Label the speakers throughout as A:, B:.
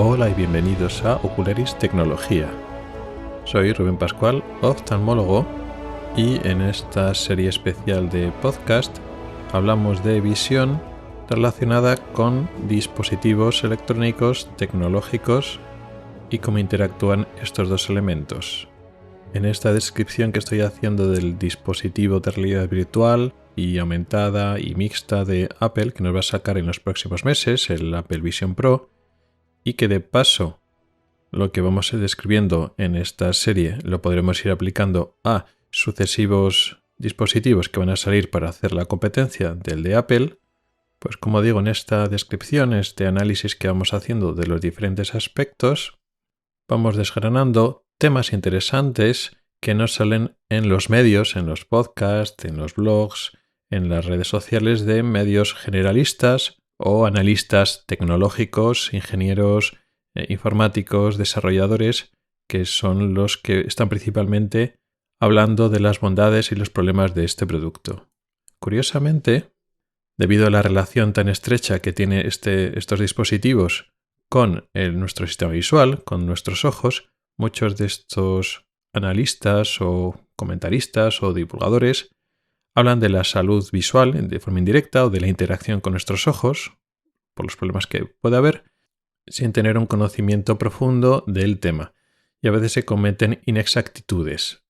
A: Hola y bienvenidos a Ocularis Tecnología. Soy Rubén Pascual, oftalmólogo, y en esta serie especial de podcast hablamos de visión relacionada con dispositivos electrónicos tecnológicos y cómo interactúan estos dos elementos. En esta descripción que estoy haciendo del dispositivo de realidad virtual y aumentada y mixta de Apple, que nos va a sacar en los próximos meses, el Apple Vision Pro, y que de paso lo que vamos a ir describiendo en esta serie lo podremos ir aplicando a sucesivos dispositivos que van a salir para hacer la competencia del de Apple, pues como digo en esta descripción, este análisis que vamos haciendo de los diferentes aspectos, vamos desgranando temas interesantes que no salen en los medios, en los podcasts, en los blogs, en las redes sociales de medios generalistas o analistas tecnológicos, ingenieros informáticos, desarrolladores, que son los que están principalmente hablando de las bondades y los problemas de este producto. Curiosamente, debido a la relación tan estrecha que tiene estos dispositivos con nuestro sistema visual, con nuestros ojos, muchos de estos analistas o comentaristas o divulgadores hablan de la salud visual de forma indirecta o de la interacción con nuestros ojos, por los problemas que puede haber, sin tener un conocimiento profundo del tema. Y a veces se cometen inexactitudes.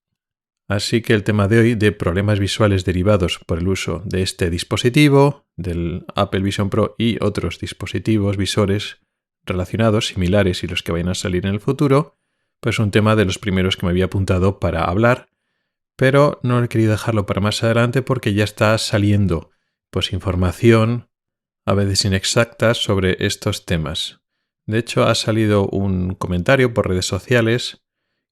A: Así que el tema de hoy, de problemas visuales derivados por el uso de este dispositivo, del Apple Vision Pro y otros dispositivos visores relacionados, similares y los que vayan a salir en el futuro, pues un tema de los primeros que me había apuntado para hablar, pero no he querido dejarlo para más adelante porque ya está saliendo pues información a veces inexacta sobre estos temas. De hecho, ha salido un comentario por redes sociales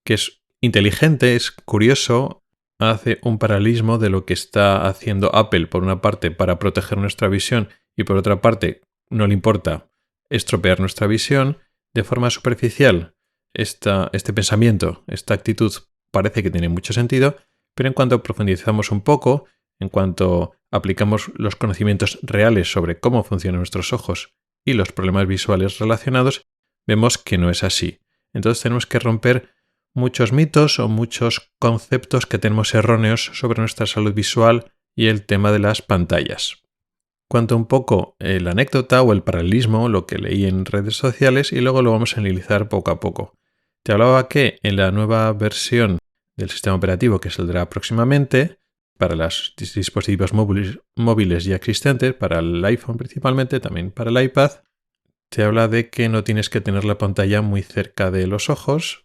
A: que es inteligente, es curioso, hace un paralelismo de lo que está haciendo Apple por una parte para proteger nuestra visión y por otra parte no le importa estropear nuestra visión. De forma superficial, este pensamiento, esta actitud parece que tiene mucho sentido, pero en cuanto profundizamos un poco, en cuanto aplicamos los conocimientos reales sobre cómo funcionan nuestros ojos y los problemas visuales relacionados, vemos que no es así. Entonces tenemos que romper muchos mitos o muchos conceptos que tenemos erróneos sobre nuestra salud visual y el tema de las pantallas. Cuento un poco la anécdota o el paralelismo, lo que leí en redes sociales, y luego lo vamos a analizar poco a poco. Te hablaba que en la nueva versión del sistema operativo que saldrá próximamente, para los dispositivos móviles ya existentes, para el iPhone principalmente, también para el iPad, te habla de que no tienes que tener la pantalla muy cerca de los ojos,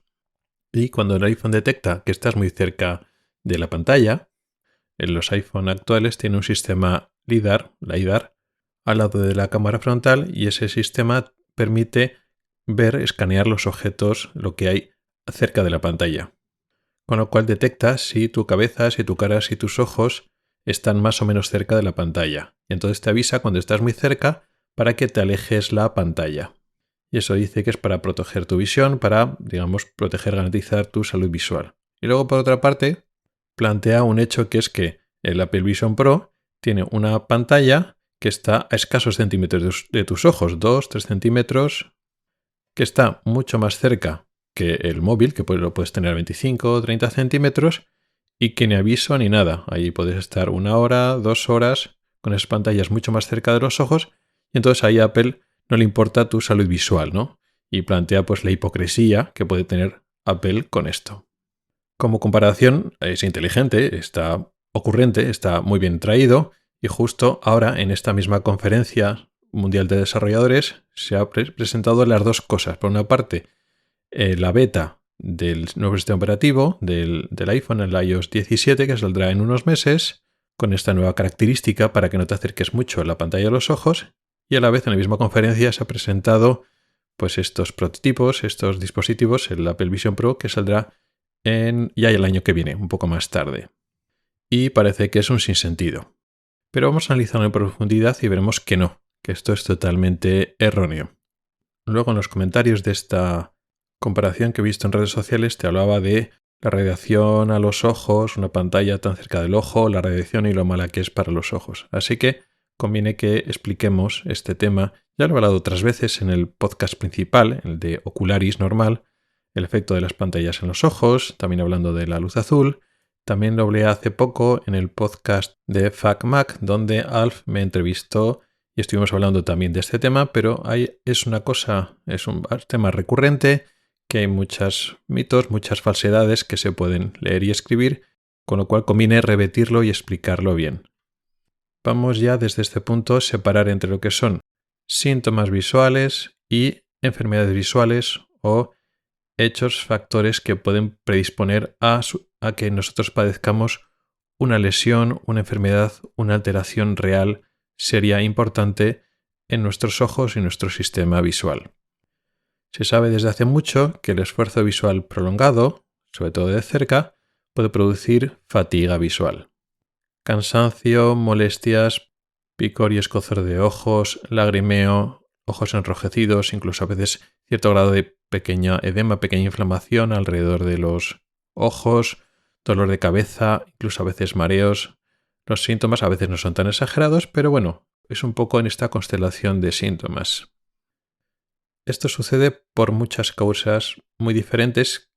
A: y cuando el iPhone detecta que estás muy cerca de la pantalla, en los iPhone actuales tiene un sistema LiDAR, al lado de la cámara frontal, y ese sistema permite escanear los objetos, lo que hay cerca de la pantalla. Con lo cual detecta si tu cabeza, si tu cara, si tus ojos están más o menos cerca de la pantalla. Y entonces te avisa cuando estás muy cerca para que te alejes la pantalla. Y eso dice que es para proteger tu visión, para, garantizar tu salud visual. Y luego, por otra parte, plantea un hecho que es que el Apple Vision Pro tiene una pantalla que está a escasos centímetros de tus ojos, 2-3 centímetros, que está mucho más cerca que el móvil, que lo puedes tener a 25 o 30 centímetros, y que ni aviso ni nada. Ahí puedes estar 1 hora, 2 horas, con esas pantallas mucho más cerca de los ojos, y entonces ahí a Apple no le importa tu salud visual, ¿no? Y plantea pues la hipocresía que puede tener Apple con esto. Como comparación, es inteligente, está ocurrente, está muy bien traído, y justo ahora en esta misma conferencia mundial de desarrolladores se ha presentado las dos cosas. Por una parte, la beta del nuevo sistema operativo del iPhone, el iOS 17, que saldrá en unos meses, con esta nueva característica para que no te acerques mucho a la pantalla de los ojos, y a la vez en la misma conferencia se ha presentado pues estos prototipos, estos dispositivos, el Apple Vision Pro, que saldrá ya el año que viene, un poco más tarde. Y parece que es un sinsentido. Pero vamos a analizarlo en profundidad y veremos que no, que esto es totalmente erróneo. Luego en los comentarios de esta comparación que he visto en redes sociales te hablaba de la radiación a los ojos, una pantalla tan cerca del ojo, la radiación y lo mala que es para los ojos. Así que conviene que expliquemos este tema. Ya lo he hablado otras veces en el podcast principal, el de Ocularis normal, el efecto de las pantallas en los ojos, también hablando de la luz azul. También lo hablé hace poco en el podcast de FacMac, donde Alf me entrevistó y estuvimos hablando también de este tema, pero es un tema recurrente, que hay muchos mitos, muchas falsedades que se pueden leer y escribir, con lo cual conviene repetirlo y explicarlo bien. Vamos ya desde este punto a separar entre lo que son síntomas visuales y enfermedades visuales o hechos, factores que pueden predisponer a que nosotros padezcamos una lesión, una enfermedad, una alteración real, seria, importante en nuestros ojos y nuestro sistema visual. Se sabe desde hace mucho que el esfuerzo visual prolongado, sobre todo de cerca, puede producir fatiga visual. Cansancio, molestias, picor y escozor de ojos, lagrimeo, ojos enrojecidos, incluso a veces cierto grado de pequeña edema, pequeña inflamación alrededor de los ojos, dolor de cabeza, incluso a veces mareos. Los síntomas a veces no son tan exagerados, pero bueno, es un poco en esta constelación de síntomas. Esto sucede por muchas causas muy diferentes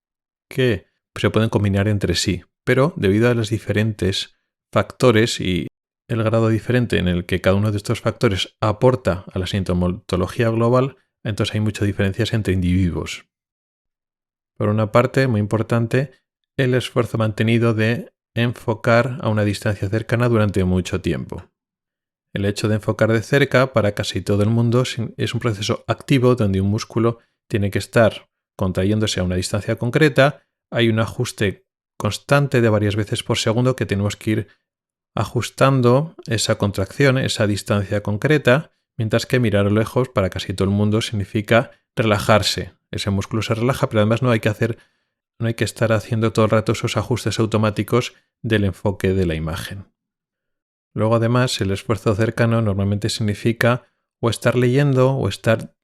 A: que se pueden combinar entre sí, pero debido a los diferentes factores y el grado diferente en el que cada uno de estos factores aporta a la sintomatología global, entonces hay muchas diferencias entre individuos. Por una parte, muy importante, el esfuerzo mantenido de enfocar a una distancia cercana durante mucho tiempo. El hecho de enfocar de cerca para casi todo el mundo es un proceso activo donde un músculo tiene que estar contrayéndose a una distancia concreta. Hay un ajuste constante de varias veces por segundo que tenemos que ir ajustando esa contracción, esa distancia concreta, mientras que mirar a lo lejos para casi todo el mundo significa relajarse. Ese músculo se relaja, pero además no hay que estar haciendo todo el rato esos ajustes automáticos del enfoque de la imagen. Luego, además, el esfuerzo cercano normalmente significa o estar leyendo o estar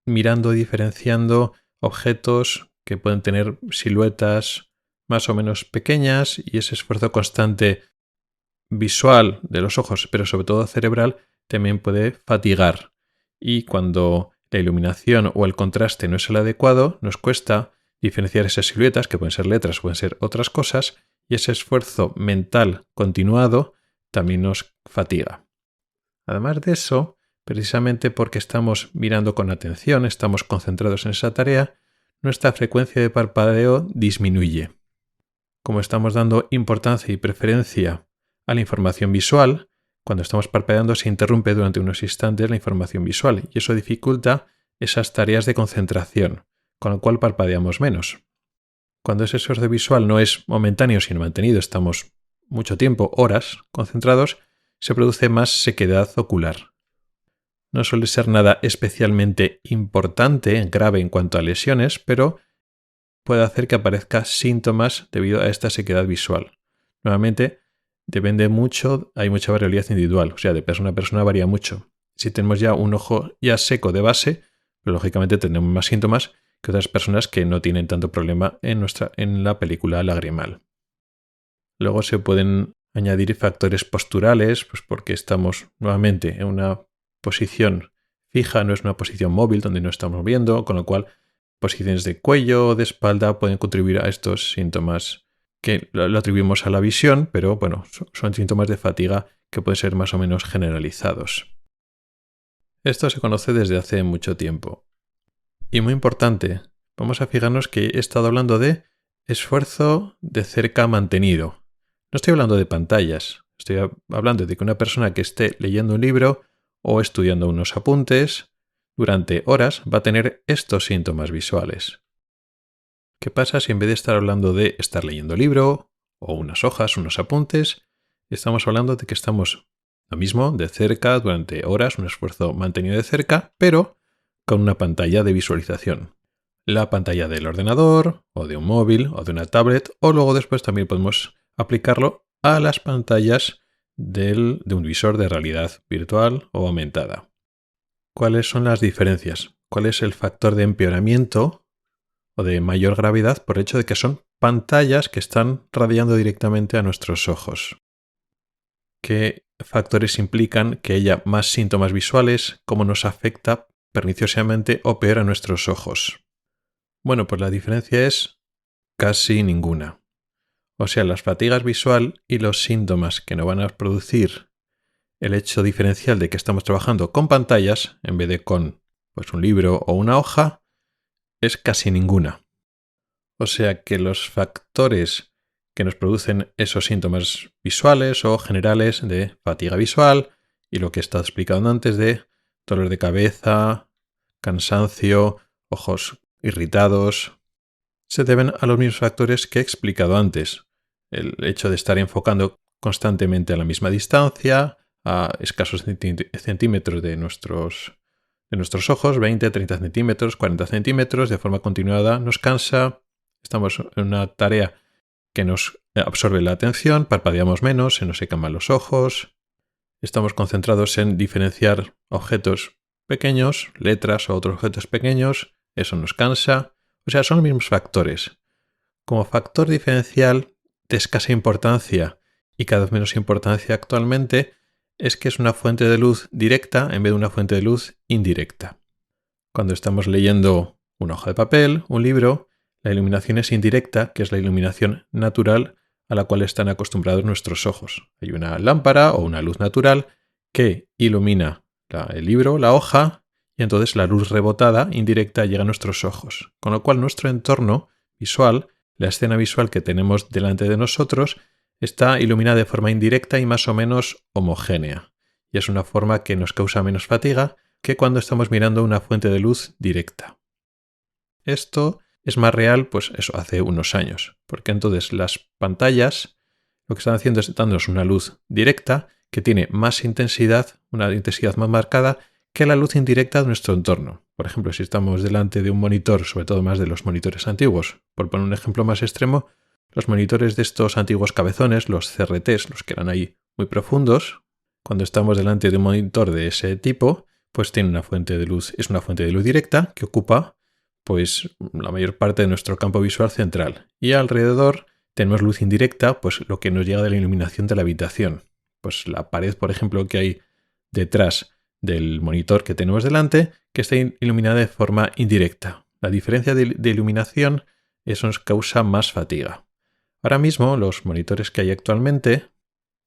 A: mirando y diferenciando objetos que pueden tener siluetas más o menos pequeñas, y ese esfuerzo constante visual de los ojos, pero sobre todo cerebral, también puede fatigar. Y cuando la iluminación o el contraste no es el adecuado, nos cuesta diferenciar esas siluetas, que pueden ser letras o pueden ser otras cosas, y ese esfuerzo mental continuado también nos fatiga. Además de eso, precisamente porque estamos mirando con atención, estamos concentrados en esa tarea, nuestra frecuencia de parpadeo disminuye. Como estamos dando importancia y preferencia a la información visual, cuando estamos parpadeando se interrumpe durante unos instantes la información visual y eso dificulta esas tareas de concentración, con lo cual parpadeamos menos. Cuando ese esfuerzo visual no es momentáneo sino mantenido, estamos mucho tiempo, horas, concentrados, se produce más sequedad ocular. No suele ser nada especialmente importante, grave en cuanto a lesiones, pero puede hacer que aparezcan síntomas debido a esta sequedad visual. Nuevamente, depende mucho, hay mucha variabilidad individual, o sea, de persona a persona varía mucho. Si tenemos ya un ojo ya seco de base, pues lógicamente tendremos más síntomas que otras personas que no tienen tanto problema en la película lagrimal. Luego se pueden añadir factores posturales, pues porque estamos nuevamente en una posición fija, no es una posición móvil donde no estamos moviendo, con lo cual posiciones de cuello o de espalda pueden contribuir a estos síntomas que lo atribuimos a la visión, pero bueno, son síntomas de fatiga que pueden ser más o menos generalizados. Esto se conoce desde hace mucho tiempo. Y muy importante, vamos a fijarnos que he estado hablando de esfuerzo de cerca mantenido. No estoy hablando de pantallas, estoy hablando de que una persona que esté leyendo un libro o estudiando unos apuntes durante horas va a tener estos síntomas visuales. ¿Qué pasa si en vez de estar hablando de estar leyendo libro o unas hojas, unos apuntes, estamos hablando de que estamos lo mismo de cerca durante horas, un esfuerzo mantenido de cerca, pero con una pantalla de visualización? La pantalla del ordenador o de un móvil o de una tablet, o luego después también podemos aplicarlo a las pantallas de un visor de realidad virtual o aumentada. ¿Cuáles son las diferencias? ¿Cuál es el factor de empeoramiento o de mayor gravedad por el hecho de que son pantallas que están radiando directamente a nuestros ojos? qué factores implican que haya más síntomas visuales, cómo nos afecta perniciosamente o peor a nuestros ojos. Bueno, pues la diferencia es casi ninguna. O sea, la fatiga visual y los síntomas que nos van a producir el hecho diferencial de que estamos trabajando con pantallas en vez de con un libro o una hoja es casi ninguna. O sea que los factores que nos producen esos síntomas visuales o generales de fatiga visual y lo que he estado explicando antes de dolor de cabeza, cansancio, ojos irritados, se deben a los mismos factores que he explicado antes. El hecho de estar enfocando constantemente a la misma distancia, a escasos centímetros de nuestros ojos, 20, 30 centímetros, 40 centímetros, de forma continuada, nos cansa. Estamos en una tarea que nos absorbe la atención, parpadeamos menos, se nos secan más los ojos. Estamos concentrados en diferenciar objetos pequeños, letras o otros objetos pequeños, eso nos cansa. O sea, son los mismos factores. Como factor diferencial de escasa importancia y cada vez menos importancia actualmente es que es una fuente de luz directa en vez de una fuente de luz indirecta. Cuando estamos leyendo una hoja de papel, un libro, la iluminación es indirecta, que es la iluminación natural a la cual están acostumbrados nuestros ojos. Hay una lámpara o una luz natural que ilumina el libro, la hoja, y entonces la luz rebotada, indirecta, llega a nuestros ojos. Con lo cual nuestro entorno visual, la escena visual que tenemos delante de nosotros, está iluminada de forma indirecta y más o menos homogénea. Y es una forma que nos causa menos fatiga que cuando estamos mirando una fuente de luz directa. Esto es más real, hace unos años, porque entonces las pantallas lo que están haciendo es dándonos una luz directa que tiene más intensidad, una intensidad más marcada que la luz indirecta de nuestro entorno. Por ejemplo, si estamos delante de un monitor, sobre todo más de los monitores antiguos, por poner un ejemplo más extremo, los monitores de estos antiguos cabezones, los CRTs, los que eran ahí muy profundos, cuando estamos delante de un monitor de ese tipo, pues tiene una fuente de luz, es una fuente de luz directa que ocupa la mayor parte de nuestro campo visual central. Y alrededor tenemos luz indirecta, lo que nos llega de la iluminación de la habitación. Pues la pared, por ejemplo, que hay detrás del monitor que tenemos delante, que está iluminada de forma indirecta. La diferencia de iluminación, eso nos causa más fatiga. Ahora mismo, los monitores que hay actualmente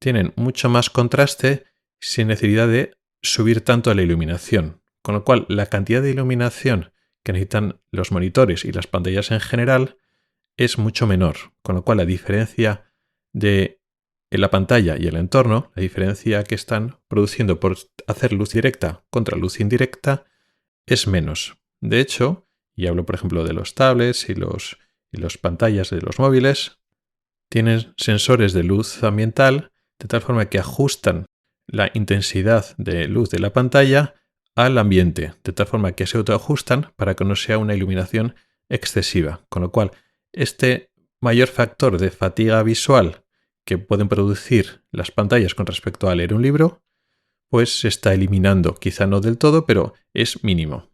A: tienen mucho más contraste sin necesidad de subir tanto la iluminación. Con lo cual, la cantidad de iluminación que necesitan los monitores y las pantallas en general es mucho menor. Con lo cual, la diferencia de la pantalla y el entorno, la diferencia que están produciendo por hacer luz directa contra luz indirecta, es menos. De hecho, y hablo por ejemplo de los tablets y las pantallas de los móviles, tienen sensores de luz ambiental de tal forma que ajustan la intensidad de luz de la pantalla al ambiente, de tal forma que se autoajustan para que no sea una iluminación excesiva. Con lo cual, este mayor factor de fatiga visual que pueden producir las pantallas con respecto a leer un libro, pues se está eliminando, quizá no del todo, pero es mínimo.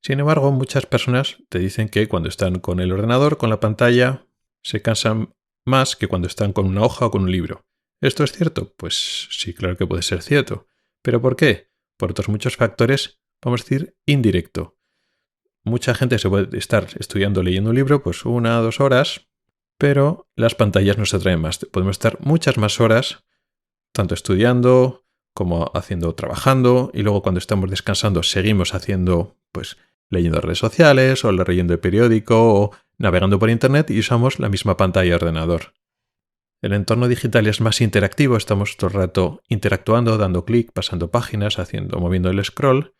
A: Sin embargo, muchas personas te dicen que cuando están con el ordenador, con la pantalla, se cansan más que cuando están con una hoja o con un libro. ¿Esto es cierto? Pues sí, claro que puede ser cierto. ¿Pero por qué? Por otros muchos factores, vamos a decir, indirecto. Mucha gente se puede estar estudiando, leyendo un libro, 1 o 2 horas, pero las pantallas nos atraen más. Podemos estar muchas más horas, tanto estudiando como trabajando, y luego cuando estamos descansando seguimos leyendo redes sociales o leyendo el periódico o navegando por internet y usamos la misma pantalla de ordenador. El entorno digital es más interactivo, estamos todo el rato interactuando, dando clic, pasando páginas, moviendo el scroll,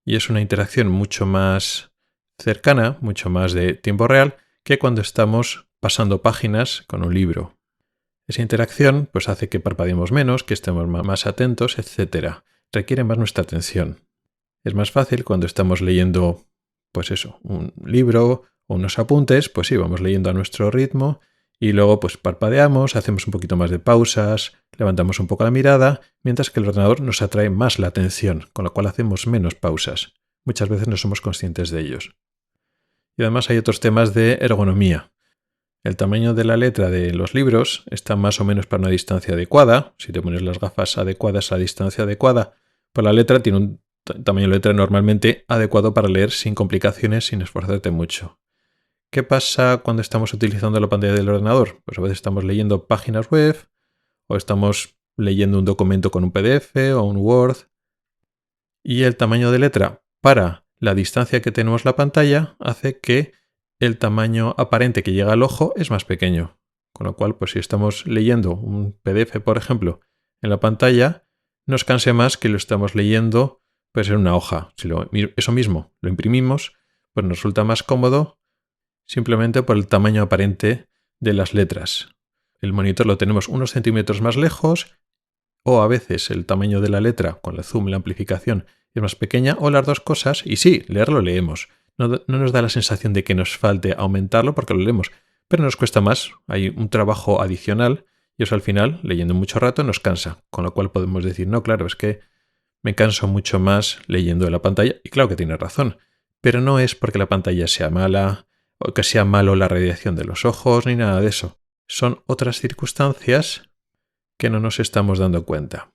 A: y es una interacción mucho más cercana, mucho más de tiempo real, que cuando estamos pasando páginas con un libro. Esa interacción hace que parpadeemos menos, que estemos más atentos, etc. Requiere más nuestra atención. Es más fácil cuando estamos leyendo, un libro o unos apuntes, sí, vamos leyendo a nuestro ritmo y luego parpadeamos, hacemos un poquito más de pausas, levantamos un poco la mirada, mientras que el ordenador nos atrae más la atención, con lo cual hacemos menos pausas. Muchas veces no somos conscientes de ellos. Y además hay otros temas de ergonomía. el tamaño de la letra de los libros está más o menos para una distancia adecuada. Si te pones las gafas adecuadas a la distancia adecuada, pues la letra tiene un tamaño de letra normalmente adecuado para leer sin complicaciones, sin esforzarte mucho. ¿Qué pasa cuando estamos utilizando la pantalla del ordenador? Pues a veces estamos leyendo páginas web o estamos leyendo un documento con un PDF o un Word. Y el tamaño de letra para la distancia que tenemos la pantalla hace que el tamaño aparente que llega al ojo es más pequeño. Con lo cual, pues si estamos leyendo un PDF, por ejemplo, en la pantalla, nos canse más que lo estamos leyendo pues en una hoja. Si eso mismo lo imprimimos, pues nos resulta más cómodo simplemente por el tamaño aparente de las letras. El monitor lo tenemos unos centímetros más lejos, o a veces el tamaño de la letra con el zoom, la amplificación, es más pequeña, o las dos cosas, y sí, leerlo leemos. No nos da la sensación de que nos falte aumentarlo porque lo leemos, pero nos cuesta más, hay un trabajo adicional, y eso al final, leyendo mucho rato, nos cansa, con lo cual podemos decir, no, claro, es que me canso mucho más leyendo en la pantalla, y claro que tiene razón, pero no es porque la pantalla sea mala, o que sea malo la radiación de los ojos, ni nada de eso. Son otras circunstancias que no nos estamos dando cuenta.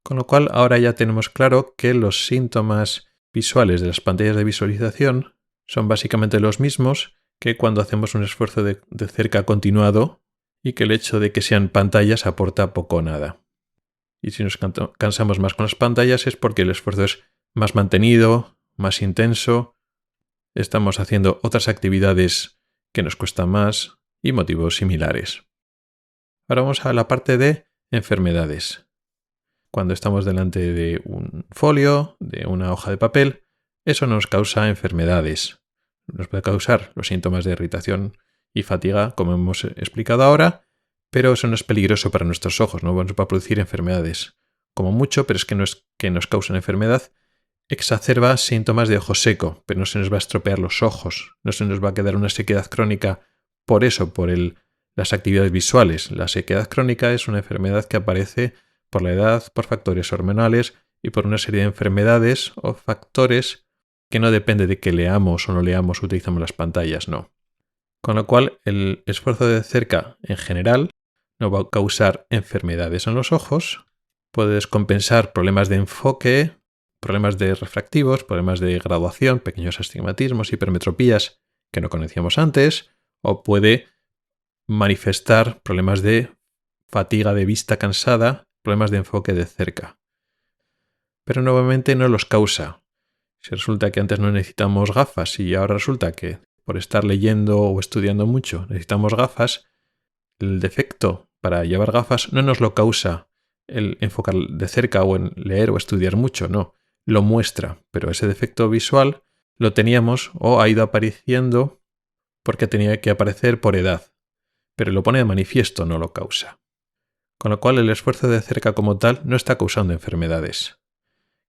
A: Con lo cual ahora ya tenemos claro que los síntomas visuales de las pantallas de visualización son básicamente los mismos que cuando hacemos un esfuerzo de cerca continuado y que el hecho de que sean pantallas aporta poco o nada. Y si nos cansamos más con las pantallas es porque el esfuerzo es más mantenido, más intenso, estamos haciendo otras actividades que nos cuestan más y motivos similares. Ahora vamos a la parte de enfermedades. Cuando estamos delante de un folio, de una hoja de papel, eso nos causa enfermedades. Nos puede causar los síntomas de irritación y fatiga, como hemos explicado ahora, pero eso no es peligroso para nuestros ojos, no nos va a producir enfermedades. Como mucho, pero es que no es que nos cause una enfermedad, exacerba síntomas de ojo seco, pero no se nos va a estropear los ojos, no se nos va a quedar una sequedad crónica por eso, por las actividades visuales. La sequedad crónica es una enfermedad que aparece por la edad, por factores hormonales y por una serie de enfermedades o factores que no depende de que leamos o no leamos o utilizamos las pantallas, no. Con lo cual, el esfuerzo de cerca en general no va a causar enfermedades en los ojos, puede descompensar problemas de enfoque, problemas de refractivos, problemas de graduación, pequeños astigmatismos, hipermetropías que no conocíamos antes, o puede manifestar problemas de fatiga de vista cansada, problemas de enfoque de cerca. Pero nuevamente no los causa. Si resulta que antes no necesitamos gafas y ahora resulta que por estar leyendo o estudiando mucho necesitamos gafas, el defecto para llevar gafas no nos lo causa el enfocar de cerca o en leer o estudiar mucho, no. Lo muestra, pero ese defecto visual lo teníamos o ha ido apareciendo porque tenía que aparecer por edad, pero lo pone de manifiesto, no lo causa. Con lo cual el esfuerzo de cerca como tal no está causando enfermedades.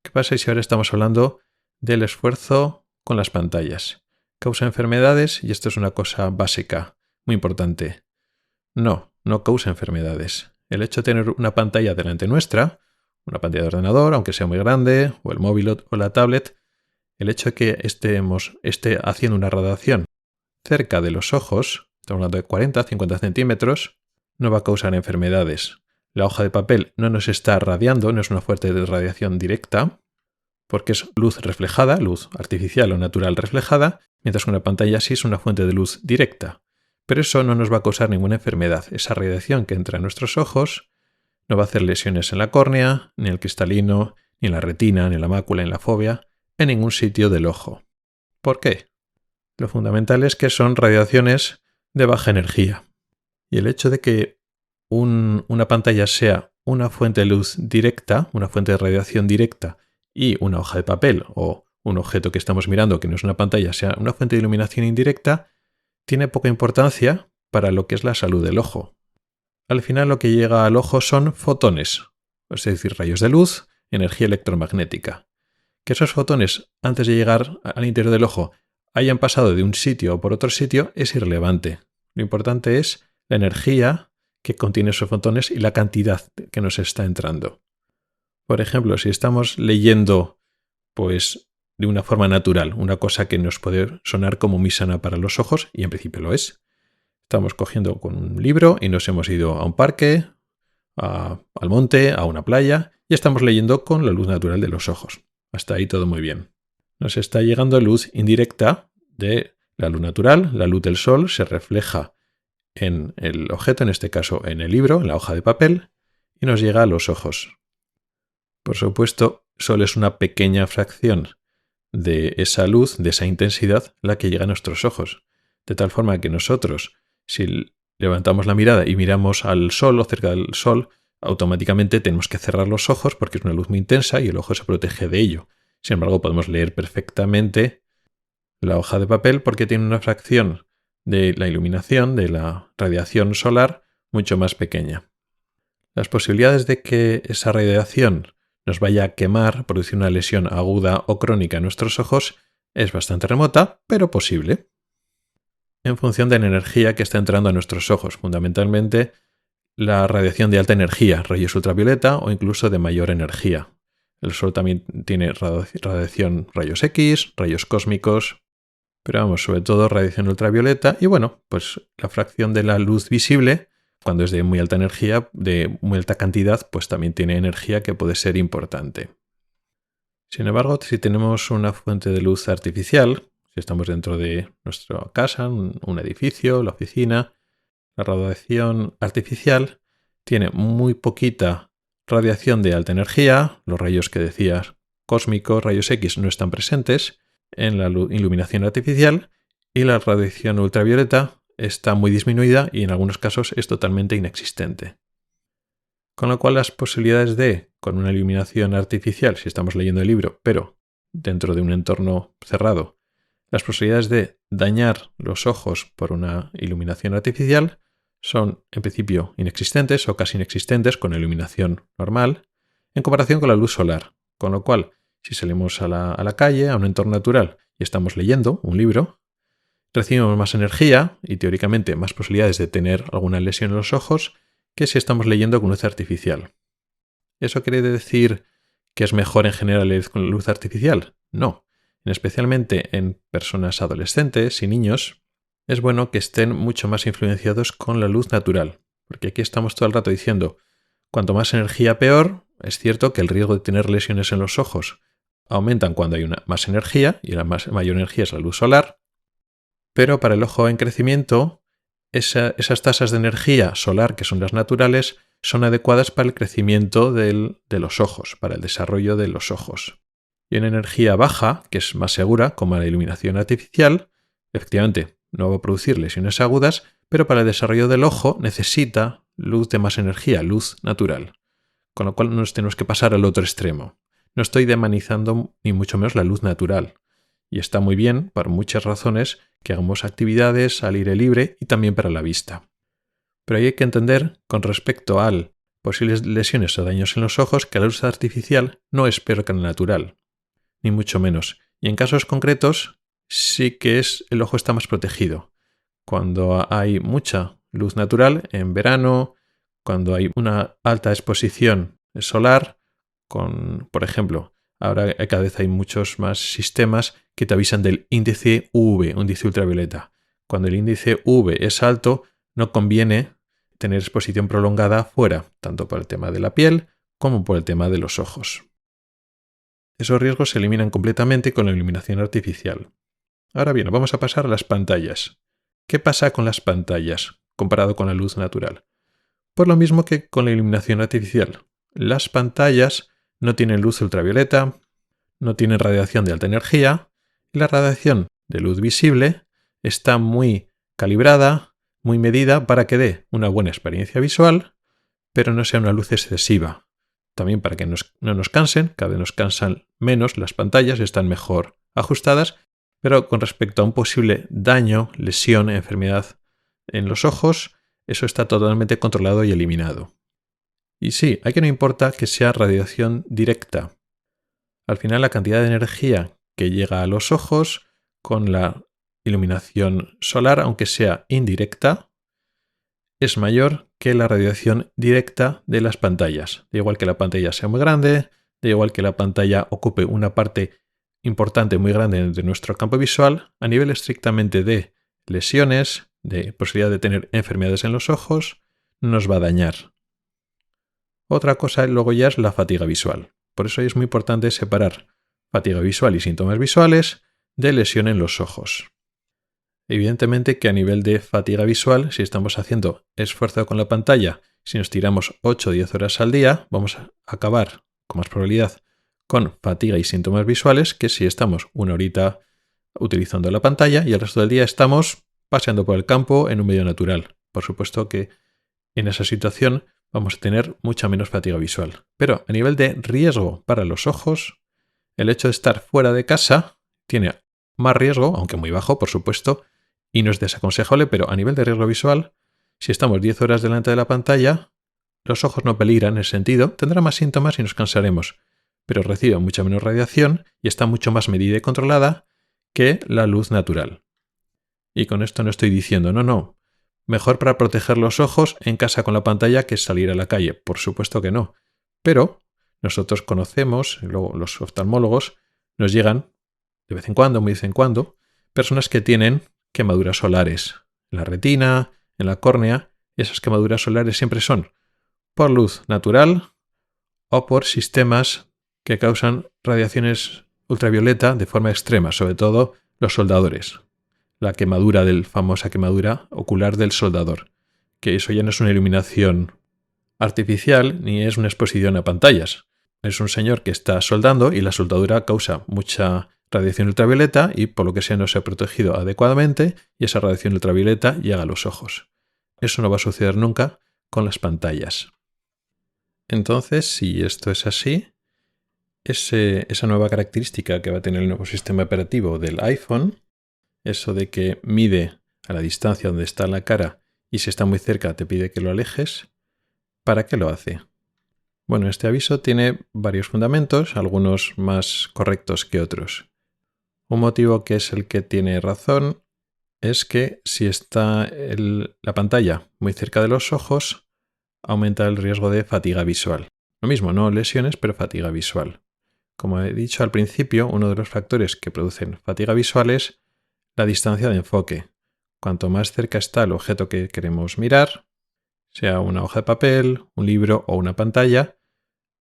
A: ¿Qué pasa si ahora estamos hablando del esfuerzo con las pantallas? ¿Causa enfermedades? Y esto es una cosa básica, muy importante. No causa enfermedades. El hecho de tener una pantalla delante nuestra, una pantalla de ordenador, aunque sea muy grande, o el móvil o la tablet, el hecho de que esté haciendo una radiación cerca de los ojos, estamos hablando de 40-50 centímetros, no va a causar enfermedades. La hoja de papel no nos está radiando, no es una fuente de radiación directa, porque es luz reflejada, luz artificial o natural reflejada, mientras que una pantalla sí es una fuente de luz directa. Pero eso no nos va a causar ninguna enfermedad. Esa radiación que entra en nuestros ojos no va a hacer lesiones en la córnea, ni en el cristalino, ni en la retina, ni en la mácula, ni en la fóvea, en ningún sitio del ojo. ¿Por qué? Lo fundamental es que son radiaciones de baja energía. Y el hecho de que una pantalla sea una fuente de luz directa, una fuente de radiación directa, y una hoja de papel o un objeto que estamos mirando que no es una pantalla sea una fuente de iluminación indirecta, tiene poca importancia para lo que es la salud del ojo. Al final lo que llega al ojo son fotones, es decir, rayos de luz, energía electromagnética. Que esos fotones, antes de llegar al interior del ojo, hayan pasado de un sitio o por otro sitio es irrelevante. Lo importante es la energía que contiene esos fotones y la cantidad que nos está entrando. Por ejemplo, si estamos leyendo pues de una forma natural, una cosa que nos puede sonar como muy sana para los ojos, y en principio lo es. Estamos cogiendo con un libro y nos hemos ido a un parque, al monte, a una playa y estamos leyendo con la luz natural de los ojos. Hasta ahí todo muy bien. Nos está llegando luz indirecta de la luz natural. La luz del sol se refleja en el objeto, en este caso en el libro, en la hoja de papel, y nos llega a los ojos. Por supuesto, solo es una pequeña fracción de esa luz, de esa intensidad, la que llega a nuestros ojos. De tal forma que nosotros, si levantamos la mirada y miramos al sol o cerca del sol, automáticamente tenemos que cerrar los ojos porque es una luz muy intensa y el ojo se protege de ello. Sin embargo, podemos leer perfectamente la hoja de papel porque tiene una fracción de la iluminación, de la radiación solar, mucho más pequeña. Las posibilidades de que esa radiación nos vaya a quemar, producir una lesión aguda o crónica en nuestros ojos, es bastante remota, pero posible. En función de la energía que está entrando a nuestros ojos, fundamentalmente la radiación de alta energía, rayos ultravioleta o incluso de mayor energía. El sol también tiene radiación rayos X, rayos cósmicos, pero vamos, sobre todo radiación ultravioleta y bueno, pues la fracción de la luz visible, cuando es de muy alta energía, de muy alta cantidad, pues también tiene energía que puede ser importante. Sin embargo, si tenemos una fuente de luz artificial, si estamos dentro de nuestra casa, un edificio, la oficina, la radiación artificial tiene muy poquita radiación de alta energía, los rayos que decías cósmicos, rayos X, no están presentes en la iluminación artificial y la radiación ultravioleta está muy disminuida y en algunos casos es totalmente inexistente. Con lo cual las posibilidades de, con una iluminación artificial, si estamos leyendo el libro, pero dentro de un entorno cerrado, las posibilidades de dañar los ojos por una iluminación artificial son en principio inexistentes o casi inexistentes con iluminación normal en comparación con la luz solar. Con lo cual, si salimos a la calle, a un entorno natural y estamos leyendo un libro, recibimos más energía y teóricamente más posibilidades de tener alguna lesión en los ojos que si estamos leyendo con luz artificial. ¿Eso quiere decir que es mejor en general leer con luz artificial? No. Especialmente en personas adolescentes y niños, es bueno que estén mucho más influenciados con la luz natural. Porque aquí estamos todo el rato diciendo, cuanto más energía peor, es cierto que el riesgo de tener lesiones en los ojos aumentan cuando hay más energía, y la mayor energía es la luz solar, pero para el ojo en crecimiento, esas tasas de energía solar, que son las naturales, son adecuadas para el crecimiento de los ojos, para el desarrollo de los ojos. Y en energía baja, que es más segura, como la iluminación artificial, efectivamente no va a producir lesiones agudas, pero para el desarrollo del ojo necesita luz de más energía, luz natural. Con lo cual nos tenemos que pasar al otro extremo. No estoy demonizando ni mucho menos la luz natural. Y está muy bien, por muchas razones, que hagamos actividades al aire libre y también para la vista. Pero hay que entender, con respecto a posibles lesiones o daños en los ojos, que la luz artificial no es peor que la natural, ni mucho menos. Y en casos concretos sí que el ojo está más protegido. Cuando hay mucha luz natural, en verano, cuando hay una alta exposición solar, por ejemplo, ahora cada vez hay muchos más sistemas que te avisan del índice UV, índice ultravioleta. Cuando el índice UV es alto, no conviene tener exposición prolongada fuera, tanto por el tema de la piel como por el tema de los ojos. Esos riesgos se eliminan completamente con la iluminación artificial. Ahora bien, vamos a pasar a las pantallas. ¿Qué pasa con las pantallas comparado con la luz natural? Pues lo mismo que con la iluminación artificial. Las pantallas no tienen luz ultravioleta, no tienen radiación de alta energía, y la radiación de luz visible está muy calibrada, muy medida para que dé una buena experiencia visual, pero no sea una luz excesiva. También para que no nos cansen, cada vez nos cansan menos, las pantallas están mejor ajustadas, pero con respecto a un posible daño, lesión, enfermedad en los ojos, eso está totalmente controlado y eliminado. Y sí, aquí no importa que sea radiación directa. Al final la cantidad de energía que llega a los ojos con la iluminación solar, aunque sea indirecta, es mayor que la radiación directa de las pantallas. Da igual que la pantalla sea muy grande, da igual que la pantalla ocupe una parte importante, muy grande de nuestro campo visual, a nivel estrictamente de lesiones, de posibilidad de tener enfermedades en los ojos, no nos va a dañar. Otra cosa luego ya es la fatiga visual. Por eso es muy importante separar fatiga visual y síntomas visuales de lesión en los ojos. Evidentemente que a nivel de fatiga visual, si estamos haciendo esfuerzo con la pantalla, si nos tiramos 8 o 10 horas al día, vamos a acabar con más probabilidad con fatiga y síntomas visuales que si estamos una horita utilizando la pantalla y el resto del día estamos paseando por el campo en un medio natural. Por supuesto que en esa situación vamos a tener mucha menos fatiga visual. Pero a nivel de riesgo para los ojos, el hecho de estar fuera de casa tiene más riesgo, aunque muy bajo, por supuesto, y no es desaconsejable, pero a nivel de riesgo visual, si estamos 10 horas delante de la pantalla, los ojos no peligran en ese sentido, tendrá más síntomas y nos cansaremos, pero recibe mucha menos radiación y está mucho más medida y controlada que la luz natural. Y con esto no estoy diciendo, no, mejor para proteger los ojos en casa con la pantalla que salir a la calle. Por supuesto que no. Pero nosotros conocemos, luego los oftalmólogos, nos llegan de vez en cuando, muy de vez en cuando, personas que tienen quemaduras solares en la retina, en la córnea, y esas quemaduras solares siempre son por luz natural o por sistemas que causan radiaciones ultravioleta de forma extrema, sobre todo los soldadores. La famosa quemadura ocular del soldador, que eso ya no es una iluminación artificial ni es una exposición a pantallas. Es un señor que está soldando y la soldadura causa mucha radiación ultravioleta y por lo que sea no se ha protegido adecuadamente y esa radiación ultravioleta llega a los ojos. Eso no va a suceder nunca con las pantallas. Entonces, si esto es así, esa nueva característica que va a tener el nuevo sistema operativo del iPhone, eso de que mide a la distancia donde está la cara y si está muy cerca te pide que lo alejes, ¿para qué lo hace? Bueno, este aviso tiene varios fundamentos, algunos más correctos que otros. Un motivo que es el que tiene razón es que si está la pantalla muy cerca de los ojos, aumenta el riesgo de fatiga visual. Lo mismo, no lesiones, pero fatiga visual. Como he dicho al principio, uno de los factores que producen fatiga visual es la distancia de enfoque. Cuanto más cerca está el objeto que queremos mirar, sea una hoja de papel, un libro o una pantalla,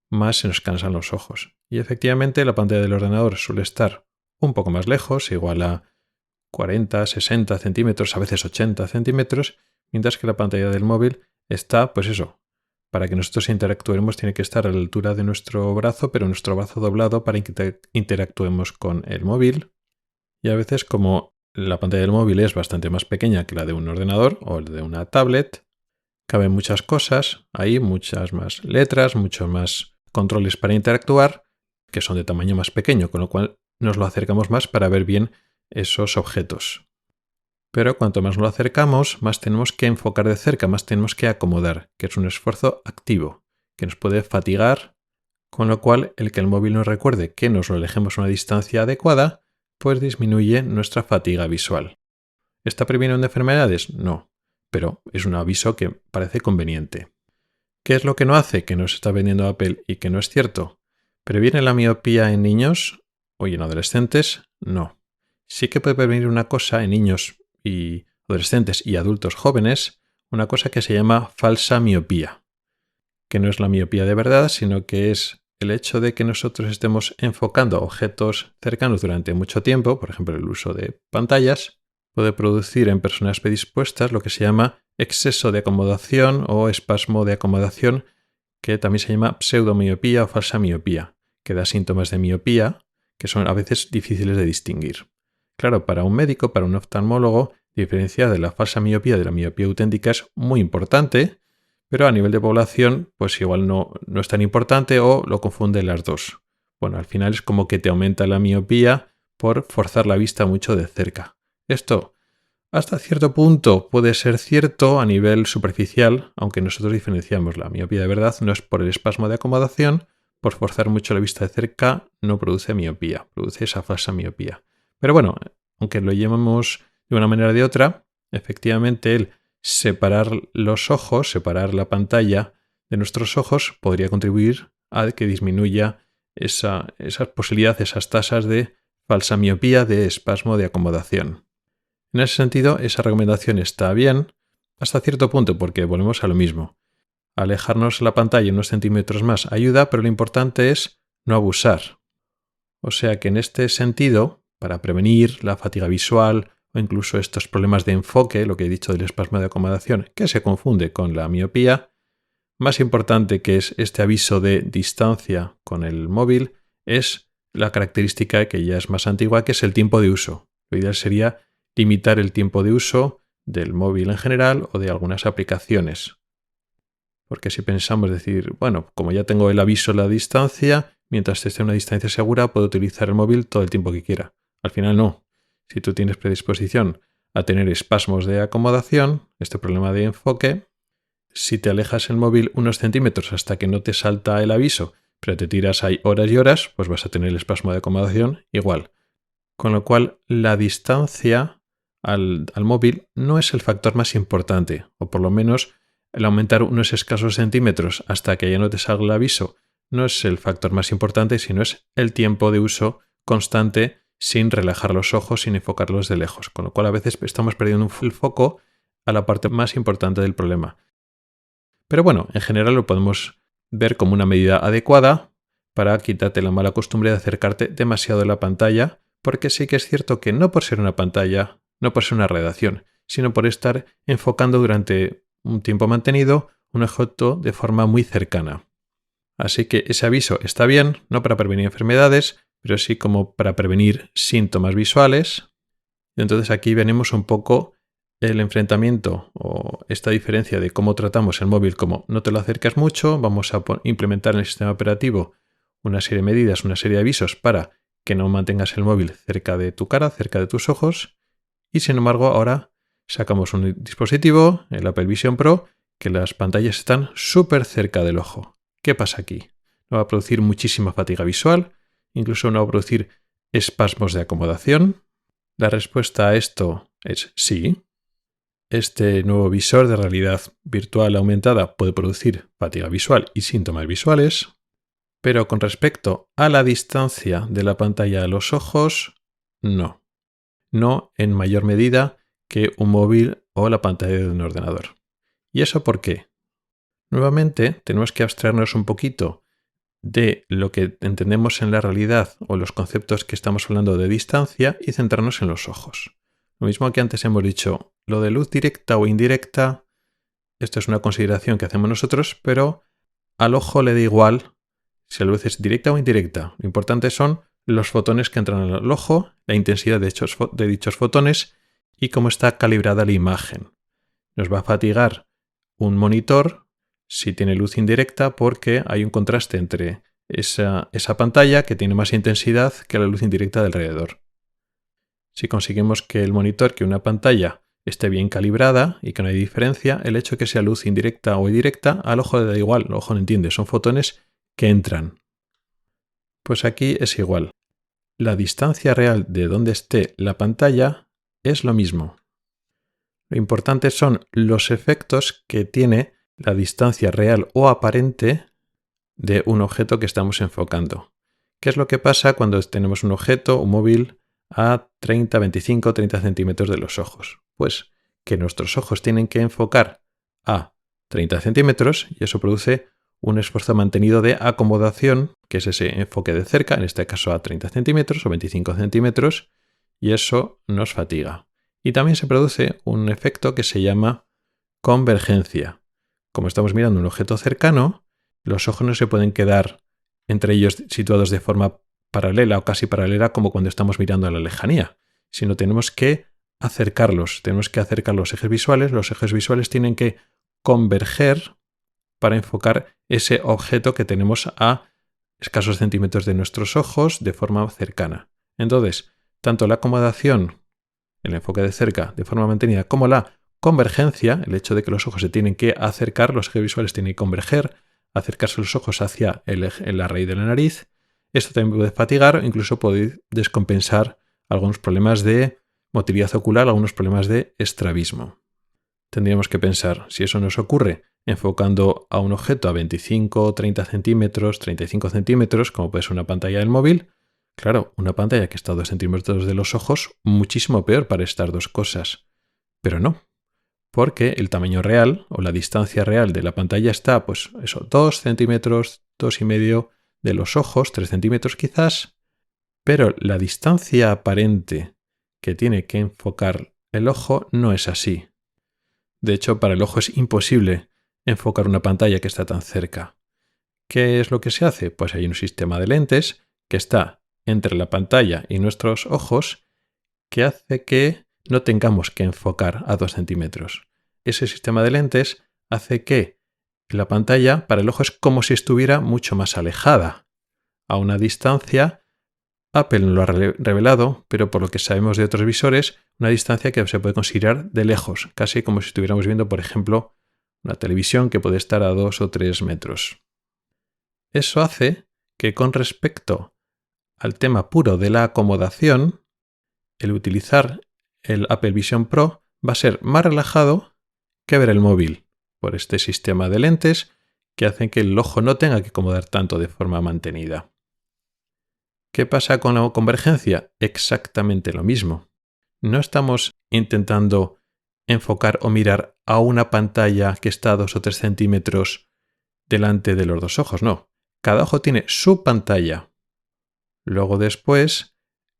A: más se nos cansan los ojos. Y efectivamente la pantalla del ordenador suele estar un poco más lejos, igual a 40, 60 centímetros, a veces 80 centímetros, mientras que la pantalla del móvil está, pues eso, para que nosotros interactuemos tiene que estar a la altura de nuestro brazo, pero nuestro brazo doblado para que interactuemos con el móvil. Y a veces como la pantalla del móvil es bastante más pequeña que la de un ordenador o de una tablet, caben muchas cosas, hay muchas más letras, muchos más controles para interactuar, que son de tamaño más pequeño, con lo cual nos lo acercamos más para ver bien esos objetos. Pero cuanto más lo acercamos, más tenemos que enfocar de cerca, más tenemos que acomodar, que es un esfuerzo activo, que nos puede fatigar, con lo cual el que el móvil nos recuerde que nos lo alejemos a una distancia adecuada, pues disminuye nuestra fatiga visual. ¿Está previniendo enfermedades? No, pero es un aviso que parece conveniente. ¿Qué es lo que no hace que nos está vendiendo Apple y que no es cierto? ¿Previene la miopía en niños o en adolescentes? No. Sí que puede prevenir una cosa en niños y adolescentes y adultos jóvenes, una cosa que se llama falsa miopía, que no es la miopía de verdad, sino que es el hecho de que nosotros estemos enfocando objetos cercanos durante mucho tiempo, por ejemplo el uso de pantallas, puede producir en personas predispuestas lo que se llama exceso de acomodación o espasmo de acomodación, que también se llama pseudomiopía o falsa miopía, que da síntomas de miopía que son a veces difíciles de distinguir. Claro, para un médico, para un oftalmólogo, diferenciar de la falsa miopía de la miopía auténtica es muy importante, pero a nivel de población, pues igual no es tan importante o lo confunde las dos. Bueno, al final es como que te aumenta la miopía por forzar la vista mucho de cerca. Esto, hasta cierto punto, puede ser cierto a nivel superficial, aunque nosotros diferenciamos la miopía de verdad, no es por el espasmo de acomodación, por forzar mucho la vista de cerca no produce miopía, produce esa falsa miopía. Pero bueno, aunque lo llamemos de una manera o de otra, efectivamente el separar los ojos, separar la pantalla de nuestros ojos podría contribuir a que disminuya esa posibilidad, esas tasas de falsa miopía, de espasmo de acomodación. En ese sentido, esa recomendación está bien hasta cierto punto porque volvemos a lo mismo. Alejarnos la pantalla unos centímetros más ayuda, pero lo importante es no abusar. O sea que en este sentido, para prevenir la fatiga visual o incluso estos problemas de enfoque, lo que he dicho del espasmo de acomodación, que se confunde con la miopía, más importante que es este aviso de distancia con el móvil es la característica que ya es más antigua, que es el tiempo de uso. Lo ideal sería limitar el tiempo de uso del móvil en general o de algunas aplicaciones. Porque si pensamos decir, bueno, como ya tengo el aviso de la distancia, mientras esté a una distancia segura, puedo utilizar el móvil todo el tiempo que quiera. Al final no. Si tú tienes predisposición a tener espasmos de acomodación, este problema de enfoque, si te alejas el móvil unos centímetros hasta que no te salta el aviso, pero te tiras ahí horas y horas, pues vas a tener el espasmo de acomodación igual. Con lo cual, la distancia al móvil no es el factor más importante, o por lo menos el aumentar unos escasos centímetros hasta que ya no te salga el aviso no es el factor más importante, sino es el tiempo de uso constante sin relajar los ojos, sin enfocarlos de lejos. Con lo cual a veces estamos perdiendo el foco a la parte más importante del problema. Pero bueno, en general lo podemos ver como una medida adecuada para quitarte la mala costumbre de acercarte demasiado a la pantalla, porque sí que es cierto que no por ser una pantalla, no por ser una redacción, sino por estar enfocando durante un tiempo mantenido un objeto de forma muy cercana. Así que ese aviso está bien, no para prevenir enfermedades, pero sí como para prevenir síntomas visuales. Y entonces aquí venimos un poco el enfrentamiento o esta diferencia de cómo tratamos el móvil como no te lo acercas mucho, vamos a implementar en el sistema operativo una serie de medidas, una serie de avisos para que no mantengas el móvil cerca de tu cara, cerca de tus ojos, y sin embargo ahora sacamos un dispositivo, el Apple Vision Pro, que las pantallas están súper cerca del ojo. ¿Qué pasa aquí? No va a producir muchísima fatiga visual, incluso no va a producir espasmos de acomodación. La respuesta a esto es sí. Este nuevo visor de realidad virtual aumentada puede producir fatiga visual y síntomas visuales, pero con respecto a la distancia de la pantalla a los ojos, no. No en mayor medida que un móvil o la pantalla de un ordenador. ¿Y eso por qué? Nuevamente, tenemos que abstraernos un poquito de lo que entendemos en la realidad o los conceptos que estamos hablando de distancia y centrarnos en los ojos. Lo mismo que antes hemos dicho, lo de luz directa o indirecta, esto es una consideración que hacemos nosotros, pero al ojo le da igual si la luz es directa o indirecta. Lo importante son los fotones que entran al ojo, la intensidad de dichos fotones y cómo está calibrada la imagen. Nos va a fatigar un monitor si tiene luz indirecta porque hay un contraste entre esa pantalla que tiene más intensidad que la luz indirecta de alrededor. Si conseguimos que el monitor, que una pantalla, esté bien calibrada y que no hay diferencia, el hecho de que sea luz indirecta o directa, al ojo le da igual, el ojo no entiende, son fotones que entran. Pues aquí es igual. La distancia real de donde esté la pantalla es lo mismo. Lo importante son los efectos que tiene la distancia real o aparente de un objeto que estamos enfocando. ¿Qué es lo que pasa cuando tenemos un objeto, un móvil, a 30, 25, 30 centímetros de los ojos? Pues que nuestros ojos tienen que enfocar a 30 centímetros y eso produce un esfuerzo mantenido de acomodación, que es ese enfoque de cerca, en este caso a 30 centímetros o 25 centímetros, y eso nos fatiga. Y también se produce un efecto que se llama convergencia. Como estamos mirando un objeto cercano, los ojos no se pueden quedar entre ellos situados de forma paralela o casi paralela como cuando estamos mirando a la lejanía, sino tenemos que acercarlos, tenemos que acercar los ejes visuales tienen que converger para enfocar ese objeto que tenemos a escasos centímetros de nuestros ojos de forma cercana. Entonces, tanto la acomodación, el enfoque de cerca de forma mantenida, como la convergencia, el hecho de que los ojos se tienen que acercar, los ejes visuales tienen que converger, acercarse los ojos hacia la raíz de la nariz. Esto también puede fatigar o incluso puede descompensar algunos problemas de motilidad ocular, algunos problemas de estrabismo. Tendríamos que pensar, si eso nos ocurre enfocando a un objeto a 25, 30 centímetros, 35 centímetros, como puede ser una pantalla del móvil, Claro, una pantalla que está a 2 centímetros de los ojos, muchísimo peor para estas dos cosas. Pero no, porque el tamaño real o la distancia real de la pantalla está, pues eso, 2 centímetros, 2,5 de los ojos, 3 centímetros quizás, pero la distancia aparente que tiene que enfocar el ojo no es así. De hecho, para el ojo es imposible enfocar una pantalla que está tan cerca. ¿Qué es lo que se hace? Pues hay un sistema de lentes que está entre la pantalla y nuestros ojos que hace que no tengamos que enfocar a 2 centímetros. Ese sistema de lentes hace que la pantalla para el ojo es como si estuviera mucho más alejada, a una distancia. Apple no lo ha revelado, pero por lo que sabemos de otros visores, una distancia que se puede considerar de lejos, casi como si estuviéramos viendo, por ejemplo, una televisión que puede estar a 2 o 3 metros. Eso hace que con respecto al tema puro de la acomodación, el utilizar el Apple Vision Pro va a ser más relajado que ver el móvil, por este sistema de lentes que hacen que el ojo no tenga que acomodar tanto de forma mantenida. ¿Qué pasa con la convergencia? Exactamente lo mismo. No estamos intentando enfocar o mirar a una pantalla que está a 2 o 3 centímetros delante de los dos ojos, no. Cada ojo tiene su pantalla. Luego después,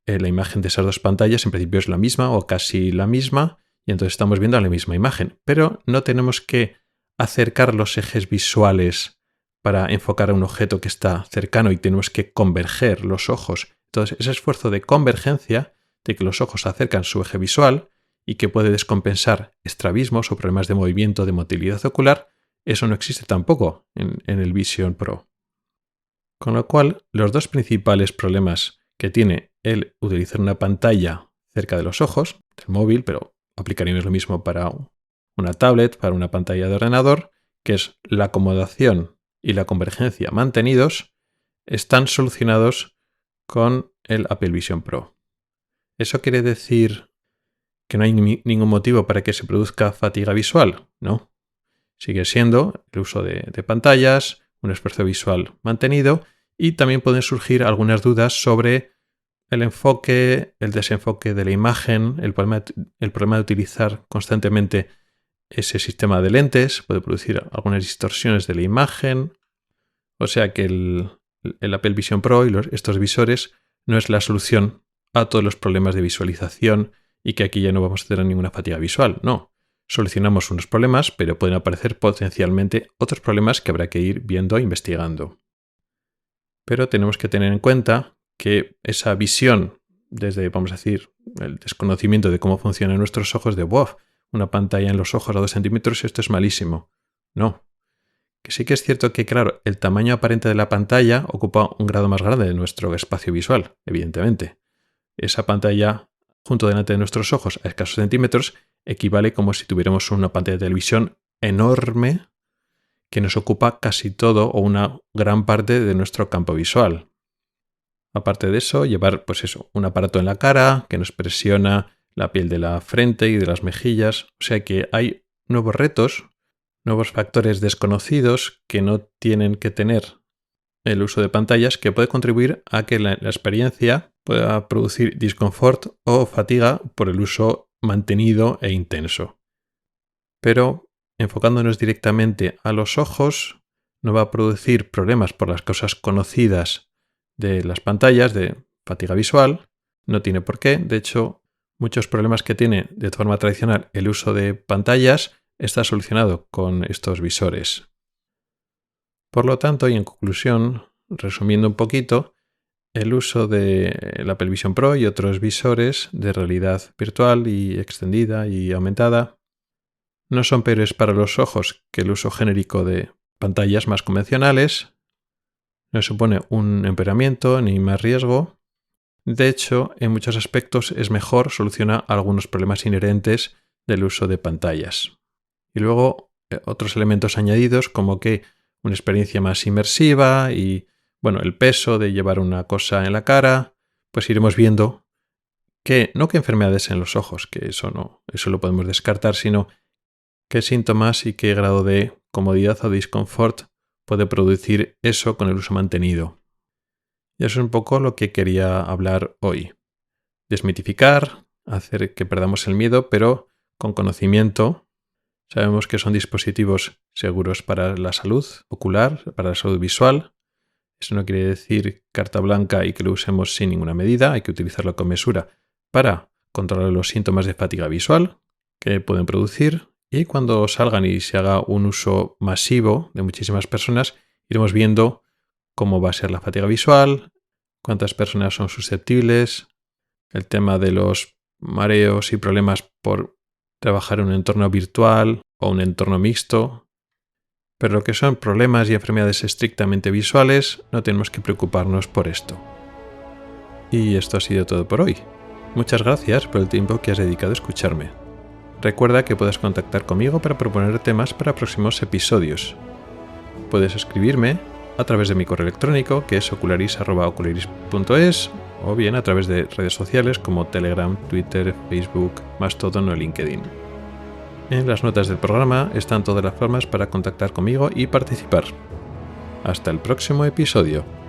A: la imagen de esas dos pantallas en principio es la misma o casi la misma, y entonces estamos viendo la misma imagen. Pero no tenemos que acercar los ejes visuales para enfocar a un objeto que está cercano y tenemos que converger los ojos. Entonces, ese esfuerzo de convergencia, de que los ojos acercan su eje visual y que puede descompensar estrabismos o problemas de movimiento de motilidad ocular, eso no existe tampoco en el Vision Pro. Con lo cual, los dos principales problemas que tiene el utilizar una pantalla cerca de los ojos, del móvil, pero aplicaríamos lo mismo para una tablet, para una pantalla de ordenador, que es la acomodación y la convergencia mantenidos, están solucionados con el Apple Vision Pro. ¿Eso quiere decir que no hay ningún motivo para que se produzca fatiga visual? No. Sigue siendo el uso de pantallas, un esfuerzo visual mantenido, y también pueden surgir algunas dudas sobre el enfoque, el desenfoque de la imagen, el problema de utilizar constantemente ese sistema de lentes, puede producir algunas distorsiones de la imagen. O sea que el Apple Vision Pro y estos visores no es la solución a todos los problemas de visualización y que aquí ya no vamos a tener ninguna fatiga visual, no. Solucionamos unos problemas, pero pueden aparecer potencialmente otros problemas que habrá que ir viendo e investigando. Pero tenemos que tener en cuenta que esa visión, desde, vamos a decir, el desconocimiento de cómo funcionan nuestros ojos, de wow, una pantalla en los ojos a 2 centímetros, esto es malísimo. No. Que sí que es cierto que, claro, el tamaño aparente de la pantalla ocupa un grado más grande de nuestro espacio visual, evidentemente. Esa pantalla junto delante de nuestros ojos a escasos centímetros equivale como si tuviéramos una pantalla de televisión enorme que nos ocupa casi todo o una gran parte de nuestro campo visual. Aparte de eso, llevar un aparato en la cara que nos presiona la piel de la frente y de las mejillas. O sea que hay nuevos retos, nuevos factores desconocidos que no tienen que tener el uso de pantallas, que puede contribuir a que la experiencia pueda producir disconfort o fatiga por el uso mantenido e intenso. Pero enfocándonos directamente a los ojos, no va a producir problemas por las causas conocidas de las pantallas, de fatiga visual, no tiene por qué. De hecho, muchos problemas que tiene de forma tradicional el uso de pantallas está solucionado con estos visores. Por lo tanto, y en conclusión, resumiendo un poquito, el uso del Apple Vision Pro y otros visores de realidad virtual y extendida y aumentada no son peores para los ojos que el uso genérico de pantallas más convencionales, no supone un empeoramiento ni más riesgo. De hecho, en muchos aspectos es mejor, soluciona algunos problemas inherentes del uso de pantallas. Y luego otros elementos añadidos como que una experiencia más inmersiva y el peso de llevar una cosa en la cara, pues iremos viendo que no que enfermedades en los ojos, que eso lo podemos descartar, sino qué síntomas y qué grado de comodidad o disconfort puede producir eso con el uso mantenido. Y eso es un poco lo que quería hablar hoy. Desmitificar, hacer que perdamos el miedo, pero con conocimiento. Sabemos que son dispositivos seguros para la salud ocular, para la salud visual. Eso no quiere decir carta blanca y que lo usemos sin ninguna medida. Hay que utilizarlo con mesura para controlar los síntomas de fatiga visual que pueden producir. Y cuando salgan y se haga un uso masivo de muchísimas personas, iremos viendo cómo va a ser la fatiga visual, cuántas personas son susceptibles, el tema de los mareos y problemas por trabajar en un entorno virtual o un entorno mixto. Pero lo que son problemas y enfermedades estrictamente visuales, no tenemos que preocuparnos por esto. Y esto ha sido todo por hoy. Muchas gracias por el tiempo que has dedicado a escucharme. Recuerda que puedes contactar conmigo para proponer temas para próximos episodios. Puedes escribirme a través de mi correo electrónico, que es ocularis@ocularis.es, o bien a través de redes sociales como Telegram, Twitter, Facebook, Mastodon o LinkedIn. En las notas del programa están todas las formas para contactar conmigo y participar. Hasta el próximo episodio.